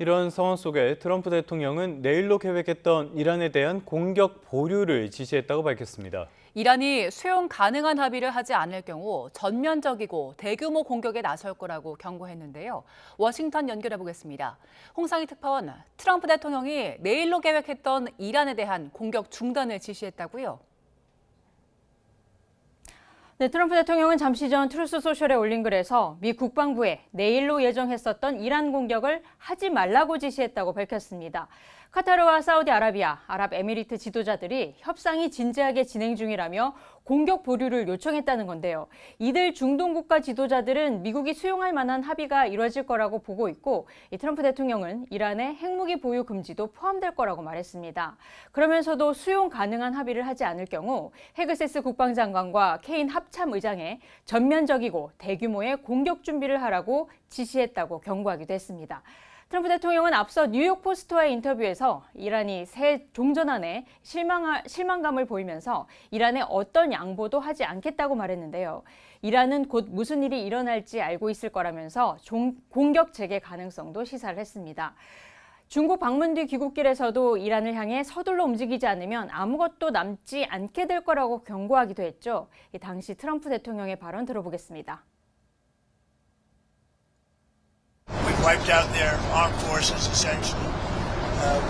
이런 상황 속에 트럼프 대통령은 내일로 계획했던 이란에 대한 공격 보류를 지시했다고 밝혔습니다. 이란이 수용 가능한 합의를 하지 않을 경우 전면적이고 대규모 공격에 나설 거라고 경고했는데요. 워싱턴 연결해 보겠습니다. 홍상희 특파원, 트럼프 대통령이 내일로 계획했던 이란에 대한 공격 중단을 지시했다고요? 네, 트럼프 대통령은 잠시 전 트루스 소셜에 올린 글에서 미 국방부에 내일로 예정했었던 이란 공격을 하지 말라고 지시했다고 밝혔습니다. 카타르와 사우디아라비아, 아랍에미리트 지도자들이 협상이 진지하게 진행 중이라며 공격 보류를 요청했다는 건데요. 이들 중동 국가 지도자들은 미국이 수용할 만한 합의가 이뤄질 거라고 보고 있고, 트럼프 대통령은 이란의 핵무기 보유 금지도 포함될 거라고 말했습니다. 그러면서도 수용 가능한 합의를 하지 않을 경우 헤그세스 국방장관과 케인 합참 의장에 전면적이고 대규모의 공격 준비를 하라고 지시했다고 경고하기도 했습니다. 트럼프 대통령은 앞서 뉴욕 포스트와의 인터뷰에서 이란이 새 종전안에 실망감을 보이면서 이란에 어떤 양보도 하지 않겠다고 말했는데요. 이란은 곧 무슨 일이 일어날지 알고 있을 거라면서 공격 재개 가능성도 시사를 했습니다. 중국 방문 뒤 귀국길에서도 이란을 향해 서둘러 움직이지 않으면 아무것도 남지 않게 될 거라고 경고하기도 했죠. 당시 트럼프 대통령의 발언 들어보겠습니다. Wiped out their armed forces, essentially.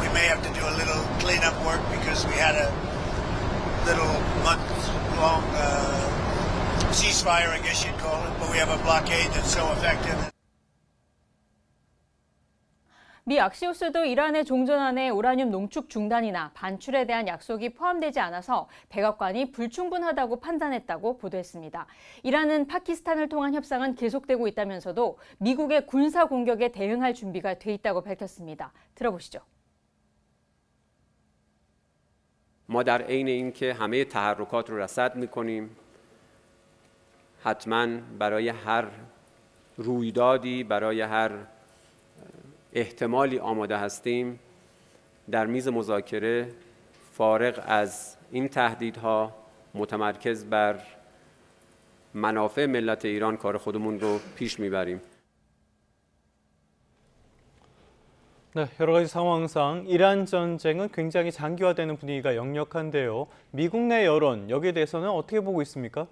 We may have to do a little cleanup work because we had a little month-long ceasefire, I guess you'd call it, but we have a blockade that's so effective. 미 악시오스도 이란의 종전안에 우라늄 농축 중단이나 반출에 대한 약속이 포함되지 않아서 백악관이 불충분하다고 판단했다고 보도했습니다. 이란은 파키스탄을 통한 협상은 계속되고 있다면서도 미국의 군사 공격에 대응할 준비가 돼 있다고 밝혔습니다. 들어보시죠. ما در عین اینکه همه تحرکات رو رصد می‌کنیم حتما برای هر رویدادی برای هر احتمالی آماده هستیم در میز مذاکره فارغ از این تهدیدها متمرکز بر منافع ملت ایران کار خودمون رو پیش میبریم. 네, 여러 가지 상황상 이란 전쟁은 굉장히 장기화되는 분위기가 역력한데요. 미국 내 여론, 여기에 대해서는 어떻게 보고 있습니까?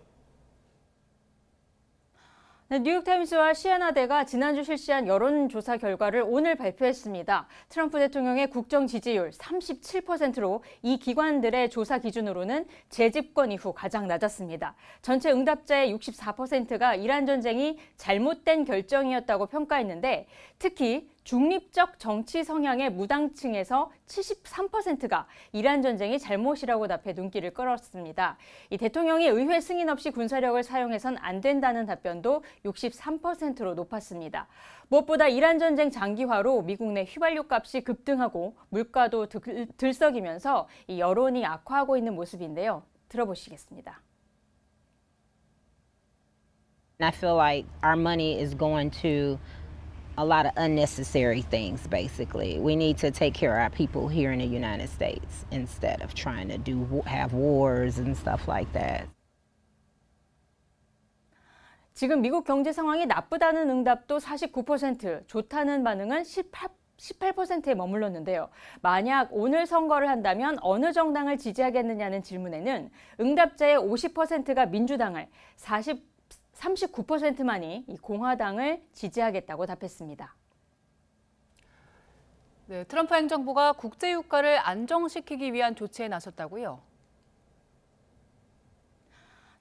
네, 뉴욕타임스와 시애나대가 지난주 실시한 여론조사 결과를 오늘 발표했습니다. 트럼프 대통령의 국정 지지율 37%로 이 기관들의 조사 기준으로는 재집권 이후 가장 낮았습니다. 전체 응답자의 64%가 이란 전쟁이 잘못된 결정이었다고 평가했는데 특히 중립적 정치 성향의 무당층에서 73%가 이란 전쟁이 잘못이라고 답해 눈길을 끌었습니다. 이 대통령이 의회 승인 없이 군사력을 사용해선 안 된다는 답변도 63%로 높았습니다. 무엇보다 이란 전쟁 장기화로 미국 내 휘발유 값이 급등하고 물가도 들썩이면서 이 여론이 악화하고 있는 모습인데요. 들어보시겠습니다. I feel like our money is going to a lot of unnecessary things, basically. We need to take care of our people here in the United States instead of trying to have wars and stuff like that. 지금 미국 경제 상황이 나쁘다는 응답도 49%, 좋다는 반응은 18%에 머물렀는데요. 만약 오늘 선거를 한다면 어느 정당을 지지하겠느냐는 질문에는 응답자의 50%가 민주당을, 39%만이 이 공화당을 지지하겠다고 답했습니다. 네, 트럼프 행정부가 국제 유가를 안정시키기 위한 조치에 나섰다고요?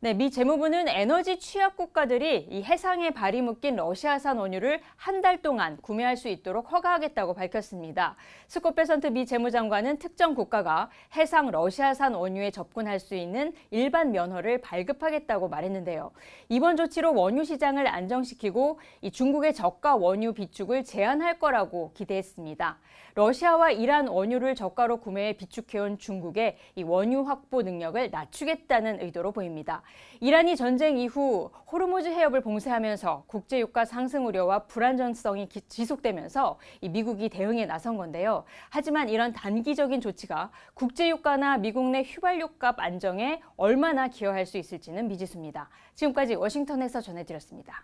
네, 미 재무부는 에너지 취약 국가들이 이 해상에 발이 묶인 러시아산 원유를 한 달 동안 구매할 수 있도록 허가하겠다고 밝혔습니다. 스콧 베선트 미 재무장관은 특정 국가가 해상 러시아산 원유에 접근할 수 있는 일반 면허를 발급하겠다고 말했는데요. 이번 조치로 원유 시장을 안정시키고 이 중국의 저가 원유 비축을 제한할 거라고 기대했습니다. 러시아와 이란 원유를 저가로 구매해 비축해온 중국의 이 원유 확보 능력을 낮추겠다는 의도로 보입니다. 이란이 전쟁 이후 호르무즈 해협을 봉쇄하면서 국제 유가 상승 우려와 불안정성이 지속되면서 이 미국이 대응에 나선 건데요. 하지만 이런 단기적인 조치가 국제 유가나 미국 내 휘발유 값 안정에 얼마나 기여할 수 있을지는 미지수입니다. 지금까지 워싱턴에서 전해드렸습니다.